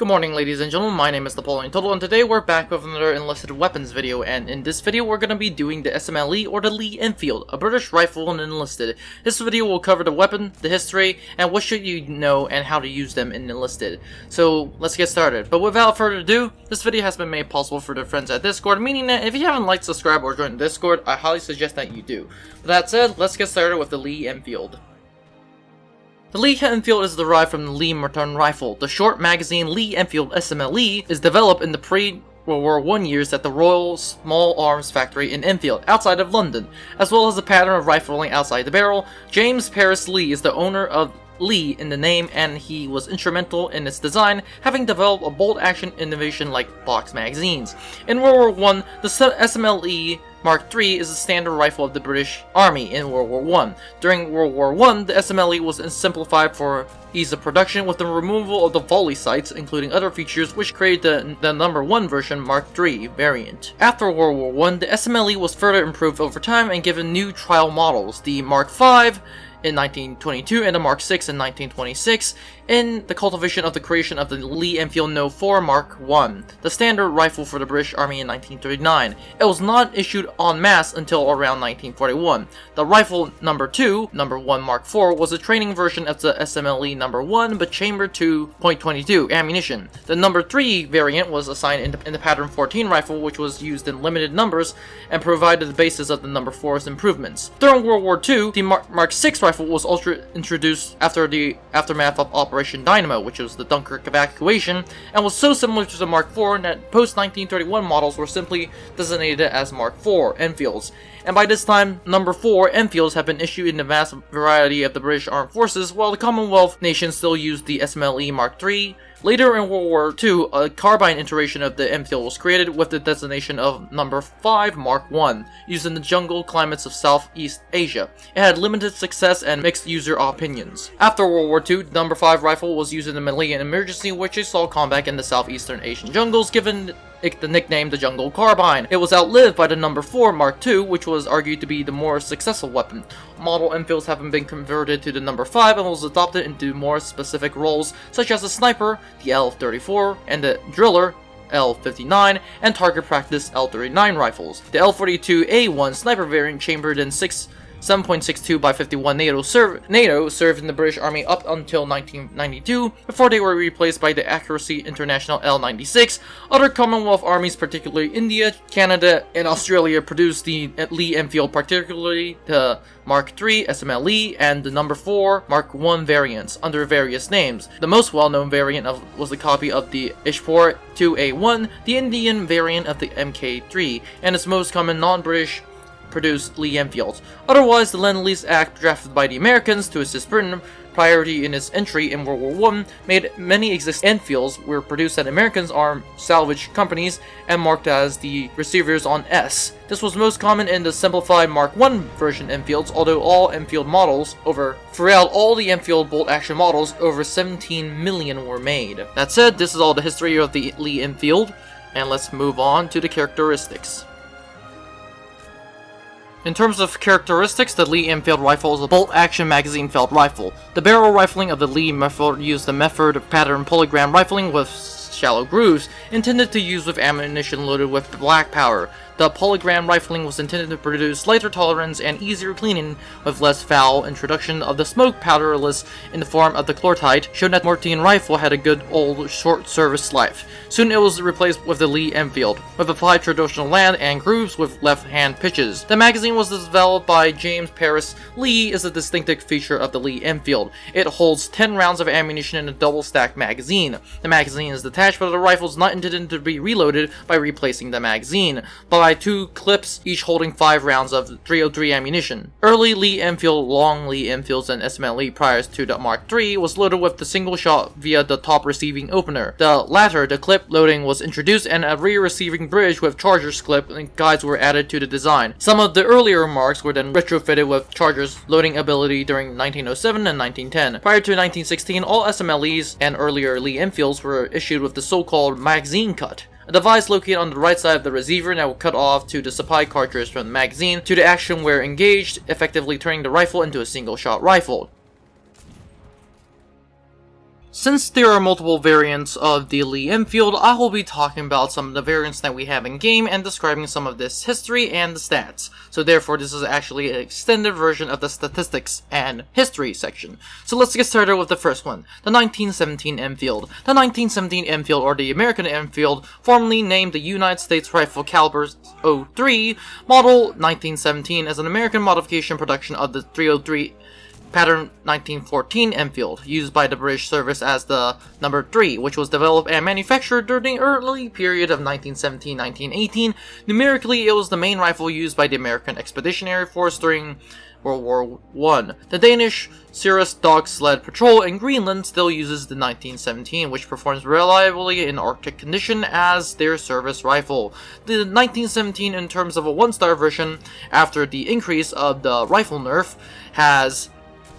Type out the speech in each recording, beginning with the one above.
Good morning, ladies and gentlemen, my name is Napoleon and today we're back with another enlisted weapons video, and in this video we're going to be doing the SMLE or the Lee Enfield, a British rifle and enlisted. This video will cover the weapon, the history, and what should you know and how to use them in enlisted. So let's get started. But without further ado, this video has been made possible for the friends at Discord, meaning that if you haven't liked, subscribed, or joined Discord, I highly suggest that you do. With that said, let's get started with the Lee Enfield. The Lee Enfield is derived from the Lee Martin rifle. The short magazine Lee Enfield SMLE is developed in the pre-World War I years at the Royal Small Arms Factory in Enfield, outside of London. As well as a pattern of rifling outside the barrel, James Paris Lee is the owner of Lee in the name, and he was instrumental in its design, having developed a bolt-action innovation like box magazines. In World War I, the SMLE Mark III is a standard rifle of the British Army in World War I. During World War I, the SMLE was simplified for ease of production with the removal of the volley sights, including other features which created the number 1 version Mark III variant. After World War I, the SMLE was further improved over time and given new trial models, the Mark V in 1922 and the Mark VI in 1926, in the cultivation of the creation of the Lee Enfield No. 4 Mark I, the standard rifle for the British Army in 1939. It was not issued en masse until around 1941. The rifle number 2, number 1 Mark IV, was a training version of the SMLE number 1 but chambered to .22 ammunition. The number 3 variant was assigned in the pattern 14 rifle, which was used in limited numbers and provided the basis of the number 4's improvements. During World War II, the Mark VI rifle was also introduced after the aftermath of Operation Dynamo, which was the Dunkirk evacuation, and was so similar to the Mark IV that post-1931 models were simply designated as Mark IV Enfields. And by this time, number 4 Enfields have been issued in the vast variety of the British Armed Forces, while the Commonwealth nations still used the SMLE Mark III. Later in World War II, a carbine iteration of the Enfield was created with the designation of number 5 Mark I, used in the jungle climates of Southeast Asia. It had limited success and mixed user opinions. After World War II, the number 5 rifle was used in the Malian emergency, which it saw combat in the Southeastern Asian jungles, given the nickname the Jungle Carbine. It was outlived by the number 4 Mark II, which was argued to be the more successful weapon. Model Enfields haven't been converted to the number 5 and was adopted into more specific roles, such as the sniper, the L-34, and the driller, L-59, and target practice L-39 rifles. The L-42A1 sniper variant chambered in 7.62 by 51 NATO served in the British Army up until 1992, before they were replaced by the Accuracy International L-96. Other Commonwealth armies, particularly India, Canada, and Australia, produced the Lee Enfield, particularly the Mark III SMLE and the number 4 Mark I variants, under various names. The most well-known variant was a copy of the Ishpore 2A1, the Indian variant of the Mk3, and its most common non-British produced Lee Enfields. Otherwise, the Lend-Lease Act, drafted by the Americans to assist Britain priority in its entry in World War I, made many existing Enfields were produced at Americans' armed salvage companies and marked as the receivers on S. This was most common in the simplified Mark I version Enfields, although all Enfield models throughout all the Enfield bolt-action models, over 17 million were made. That said, this is all the history of the Lee Enfield, and let's move on to the characteristics. In terms of characteristics, the Lee Enfield rifle is a bolt-action magazine-filled rifle. The barrel rifling of the Lee rifle used the method pattern polygram rifling with shallow grooves, intended to use with ammunition loaded with black powder. The polygram rifling was intended to produce lighter tolerance and easier cleaning with less foul introduction of the smoke powderless in the form of the chlortite, showed that the Mortein rifle had a good old short service life. Soon it was replaced with the Lee Enfield, with applied traditional land and grooves with left-hand pitches. The magazine was developed by James Paris Lee, is a distinctive feature of the Lee Enfield. It holds 10 rounds of ammunition in a double-stack magazine. The magazine is detached, but the rifle is not intended to be reloaded by replacing the magazine, but by 2 clips, each holding 5 rounds of .303 ammunition. Early Lee Enfield, long Lee Enfields, and SMLE prior to the Mark III was loaded with the single shot via the top receiving opener. The latter, the clip loading, was introduced, and a rear receiving bridge with chargers clip and guides were added to the design. Some of the earlier Marks were then retrofitted with chargers loading ability during 1907 and 1910. Prior to 1916, all SMLEs and earlier Lee Enfields were issued with the so-called magazine cut, a device located on the right side of the receiver that will cut off to the supply cartridge from the magazine to the action where engaged, effectively turning the rifle into a single-shot rifle. Since there are multiple variants of the Lee Enfield, I will be talking about some of the variants that we have in game and describing some of this history and the stats. So therefore this is actually an extended version of the statistics and history section. So let's get started with the first one, the 1917 Enfield. The 1917 Enfield, or the American Enfield, formerly named the United States Rifle Caliber .03, model 1917, as an American modification production of the .303 pattern 1914 Enfield, used by the British service as the number 3, which was developed and manufactured during the early period of 1917-1918. Numerically, it was the main rifle used by the American Expeditionary Force during World War I. The Danish Cirrus Dog Sled Patrol in Greenland still uses the 1917, which performs reliably in Arctic condition as their service rifle. The 1917, in terms of a 1-star version, after the increase of the rifle nerf, has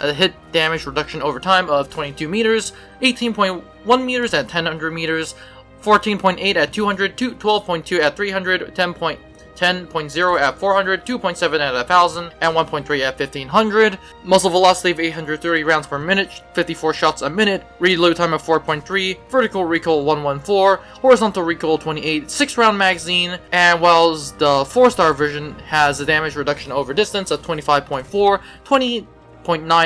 a hit damage reduction over time of 22 meters, 18.1 meters at 1000 meters, 14.8 at 200, 12.2 at 300, 10.0 at 400, 2.7 at 1000, and 1.3 at 1500. Muzzle velocity of 830 rounds per minute, 54 shots a minute, reload time of 4.3, vertical recoil 114, horizontal recoil 28, 6-round magazine, and whilst the 4-star version has a damage reduction over distance of 25.4, 20.9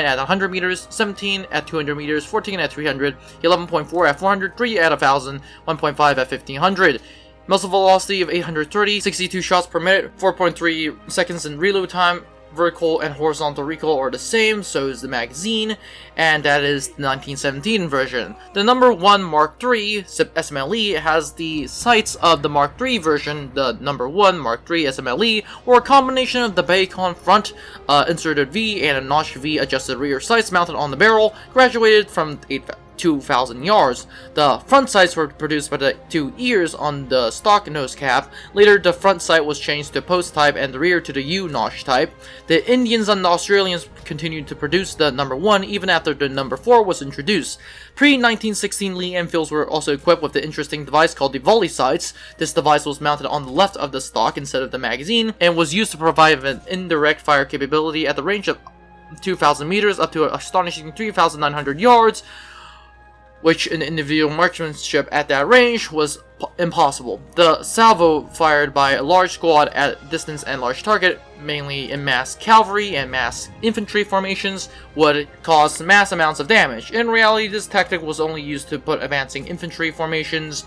at 100 meters, 17 at 200 meters, 14 at 300, 11.4 at 400, 3 at 1000, 1.5 at 1500. Muzzle velocity of 830, 62 shots per minute, 4.3 seconds in reload time. Vertical and horizontal recoil are the same, so is the magazine, and that is the 1917 version. The number 1 Mark III SMLE has the sights of the Mark III version. The number 1 Mark III SMLE were a combination of the Bacon front inserted V and a notch V adjusted rear sights mounted on the barrel, graduated from 2,000 yards. The front sights were produced by the 2 ears on the stock nose cap. Later, the front sight was changed to post type and the rear to the U-notch type. The Indians and the Australians continued to produce the number 1 even after the number 4 was introduced. Pre-1916 Lee Enfields were also equipped with the interesting device called the volley sights. This device was mounted on the left of the stock instead of the magazine and was used to provide an indirect fire capability at the range of 2,000 meters up to an astonishing 3,900 yards, which in individual marksmanship at that range was impossible. The salvo fired by a large squad at distance and large target, mainly in mass cavalry and mass infantry formations, would cause mass amounts of damage. In reality, this tactic was only used to put advancing infantry formations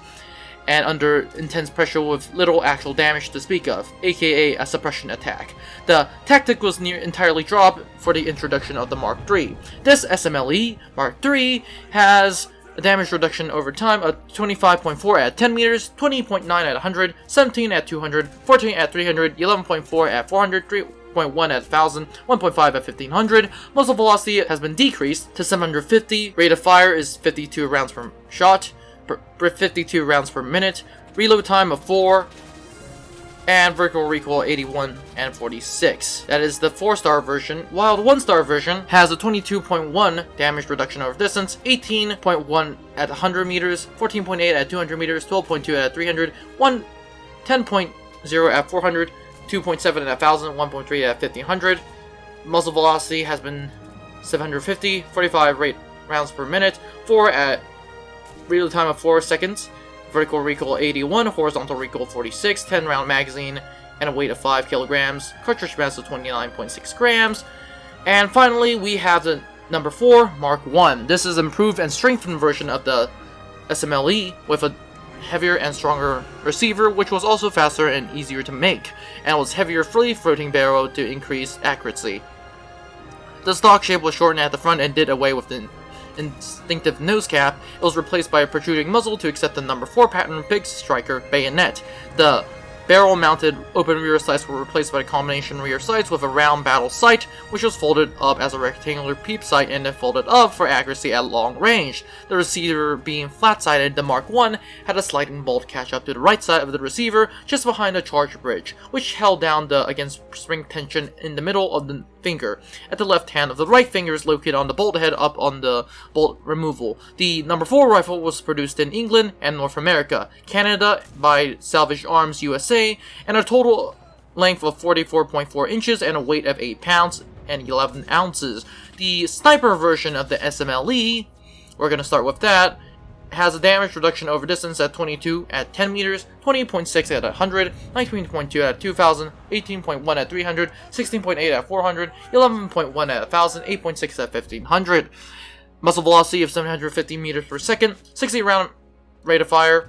and under intense pressure with little actual damage to speak of, aka a suppression attack. The tactic was near entirely dropped for the introduction of the Mark III. This SMLE Mark III has a damage reduction over time of 25.4 at 10 meters, 20.9 at 100, 17 at 200, 14 at 300, 11.4 at 400, 3.1 at 1000, 1.5 at 1500. Muzzle velocity has been decreased to 750. Rate of fire is 52 rounds per shot, 52 rounds per minute. Reload time of 4. And vertical recoil 81 and 46. That is the 4-star version, while the 1-star version has a 22.1 damage reduction over distance, 18.1 at 100 meters, 14.8 at 200 meters, 12.2 at 300, 10.0 at 400, 2.7 at 1000, 1.3 at 1500. Muzzle velocity has been 750, 45 rounds per minute, 4 at reload time of 4 seconds. Vertical recoil 81, horizontal recoil 46, 10-round magazine, and a weight of 5 kilograms, cartridge mass of 29.6 grams. And finally, we have the number 4, Mark I. This is an improved and strengthened version of the SMLE with a heavier and stronger receiver, which was also faster and easier to make, and was heavier free floating barrel to increase accuracy. The stock shape was shortened at the front and did away with the instinctive nose cap. It was replaced by a protruding muzzle to accept the number 4 pattern big striker bayonet. The barrel-mounted open rear sights were replaced by combination rear sights with a round battle sight, which was folded up as a rectangular peep sight and then folded up for accuracy at long range. The receiver being flat-sided, the Mark I had a sliding bolt catch up to the right side of the receiver, just behind the charge bridge, which held down against spring tension in the middle of the finger. At the left hand of the right finger is located on the bolt head up on the bolt removal. The number 4 rifle was produced in England and North America, Canada by Salvage Arms USA, and a total length of 44.4 inches and a weight of 8 pounds and 11 ounces. The sniper version of the SMLE we're going to start with that. It has a damage reduction over distance at 22 at 10 meters, 28.6 at 100, 19.2 at 2000, 18.1 at 300, 16.8 at 400, 11.1 at 1000, 8.6 at 1500. Muzzle velocity of 750 meters per second, 60 round rate of fire,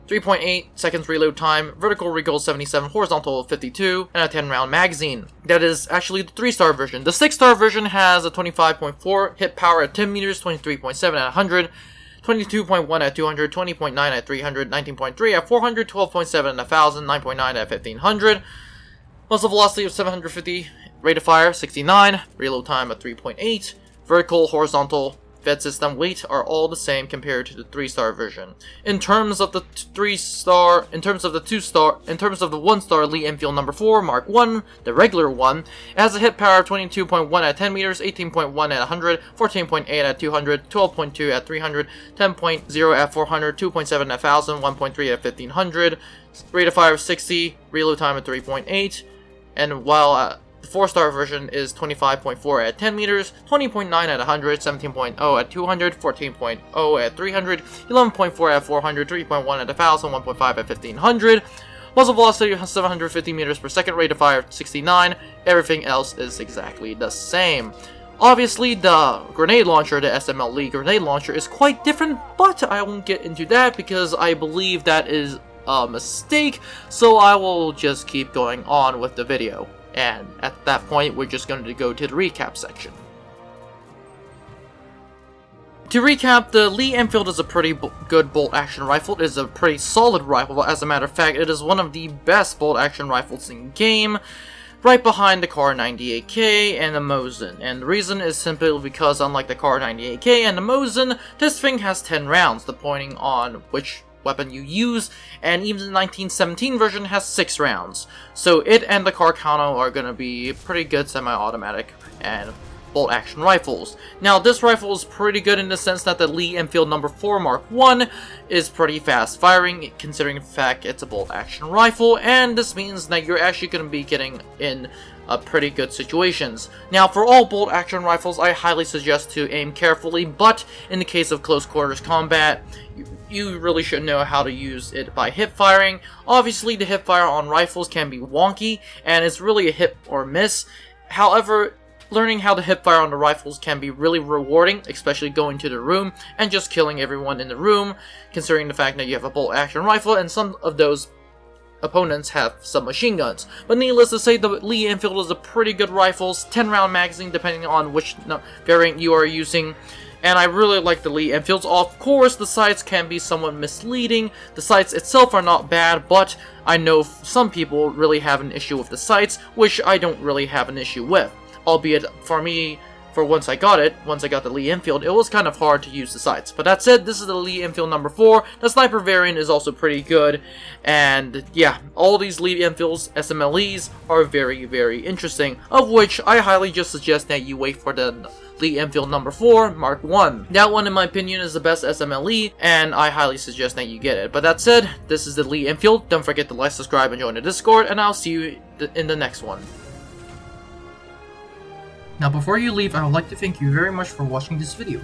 3.8 seconds reload time, vertical recoil 77, horizontal 52, and a 10 round magazine. That is actually the 3-star version. The 6-star version has a 25.4 hit power at 10 meters, 23.7 at 100, 22.1 at 200, 20.9 at 300, 19.3 at 400, 12.7 at 1000, 9.9 at 1500. Muzzle velocity of 750, rate of fire 69, reload time of 3.8, vertical, horizontal, fed system weight are all the same compared to the 3-star version. In terms of the 1-star Lee Enfield number 4 Mark 1, the regular one, it has a hit power of 22.1 at 10 meters, 18.1 at 100, 14.8 at 200, 12.2 at 300, 10.0 at 400, 2.7 at 1000, 1.3 at 1500, rate of fire of 60, reload time of 3.8, and while the 4-star version is 25.4 at 10 meters, 20.9 at 100, 17.0 at 200, 14.0 at 300, 11.4 at 400, 3.1 at 1000, 1.5 at 1500. Muzzle velocity of 750 meters per second, rate of fire 69. Everything else is exactly the same. Obviously, the grenade launcher, the SMLE grenade launcher, is quite different, but I won't get into that because I believe that is a mistake, so I will just keep going on with the video. And at that point, we're just going to go to the recap section. To recap, the Lee Enfield is a pretty good bolt-action rifle. It is a pretty solid rifle. As a matter of fact, it is one of the best bolt-action rifles in game, right behind the Kar 98K and the Mosin. And the reason is simply because, unlike the Kar 98K and the Mosin, this thing has 10 rounds, depending on which weapon you use, and even the 1917 version has 6 rounds. So it and the Kar Kano are going to be pretty good semi-automatic and bolt-action rifles. Now, this rifle is pretty good in the sense that the Lee Enfield number 4 Mark 1 is pretty fast firing, considering the fact it's a bolt-action rifle, and this means that you're actually going to be getting in pretty good situations. Now, for all bolt-action rifles, I highly suggest to aim carefully, but in the case of close quarters combat, you really should know how to use it by hip firing. Obviously, the hip fire on rifles can be wonky, and it's really a hit or miss. However, learning how to hip fire on the rifles can be really rewarding, especially going to the room and just killing everyone in the room, considering the fact that you have a bolt-action rifle, and some of those opponents have submachine guns. But needless to say, the Lee Enfield is a pretty good rifle, 10-round magazine depending on which variant you are using. And I really like the Lee Enfields. Of course, the sights can be somewhat misleading. The sights itself are not bad, but I know some people really have an issue with the sights, which I don't really have an issue with. Albeit, for me, once I got the Lee Enfield, it was kind of hard to use the sights. But that said, this is the Lee Enfield number 4. The sniper variant is also pretty good. And yeah, all these Lee Enfields, SMLEs, are very, very interesting. Of which, I highly just suggest that you wait for the Lee Enfield number 4 Mark 1. That one, in my opinion, is the best SMLE, and I highly suggest that you get it. But that said, this is the Lee Enfield. Don't forget to like, subscribe, and join the Discord, and I'll see you in the next one. Now, before you leave, I would like to thank you very much for watching this video.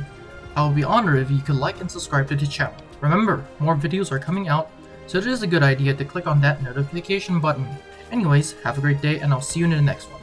I would be honored if you could like and subscribe to the channel. Remember, more videos are coming out, so it is a good idea to click on that notification button. Anyways, have a great day, and I'll see you in the next one.